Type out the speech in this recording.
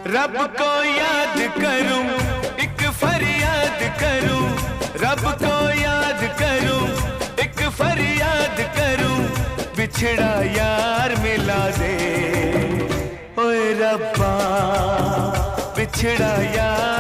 रब को याद करूं, एक फरियाद करूं, रब को याद करूं, एक फरियाद करूं, बिछड़ा यार मिला दे, ओए रब्बा बिछड़ा यार